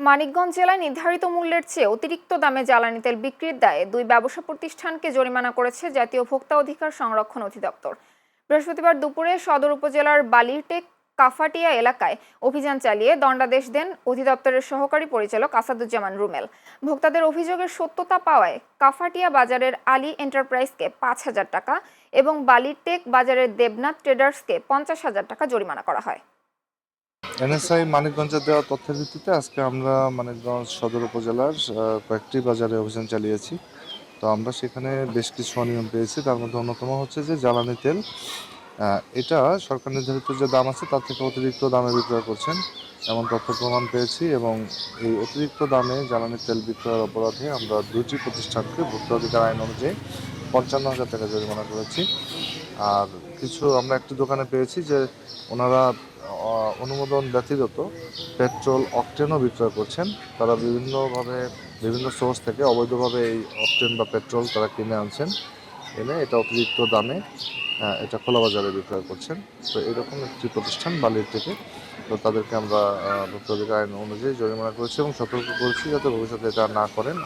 মানিকগঞ্জ জেলায় নির্ধারিত মূল্যের চেয়ে অতিরিক্ত দামে জ্বালানি তেল বিক্রির দায়ে দুই ব্যবসা প্রতিষ্ঠানকে জরিমানা করেছে জাতীয় ভোক্তা অধিকার সংরক্ষণ অধিদপ্তর। বৃহস্পতিবার দুপুরে সদর উপজেলার বালিরটেক কাফাটিয়া এলাকায় অভিযান চালিয়ে দণ্ডাদেশ দেন অধিদপ্তরের সহকারী পরিচালক আসাদুজ্জামান রুমেল। ভোক্তাদের অভিযোগের সত্যতা পাওয়ায় কাফাটিয়া বাজারের আলী এন্টারপ্রাইজকে ৫,০০০ টাকা এবং বালিরটেক বাজারের দেবনাথ ট্রেডার্সকে ৫০,০০০ টাকা জরিমানা করা হয়। এনএসআই মানিকগঞ্জে দেওয়া তথ্যের ভিত্তিতে আজকে আমরা মানিকগঞ্জ সদর উপজেলার কয়েকটি বাজারে অভিযান চালিয়েছি। তো আমরা সেখানে বেশ কিছু অনিয়ম পেয়েছি। তার মধ্যে অন্যতম হচ্ছে যে জ্বালানি তেল এটা সরকার নির্ধারিত যে দাম আছে তার থেকে অতিরিক্ত দামে বিক্রয় করছেন এমন তথ্য প্রমাণ পেয়েছি এবং এই অতিরিক্ত দামে জ্বালানি তেল বিক্রয়ের অপরাধে আমরা দুটি প্রতিষ্ঠানকে ভোক্তা অধিকার আইন অনুযায়ী ৫৫,০০০ টাকা জরিমানা করেছি। আর কিছু আমরা একটি দোকানে পেয়েছি যে ওনারা অনুমোদন ব্যতীত পেট্রোল অকটেনও বিক্রয় করছেন। তারা বিভিন্নভাবে বিভিন্ন সোর্স থেকে অবৈধভাবে এই অকটেন বা পেট্রোল তারা কিনে আনছেন, এনে এটা অতিরিক্ত দামে এটা খোলা বাজারে বিক্রয় করছেন। তো এরকম একটি প্রতিষ্ঠান বালির থেকে, তো তাদেরকে আমরা ভোক্তা অধিকার আইন অনুযায়ী জরিমানা করেছি এবং সতর্ক করেছি যাতে ভবিষ্যতে এটা না করেন।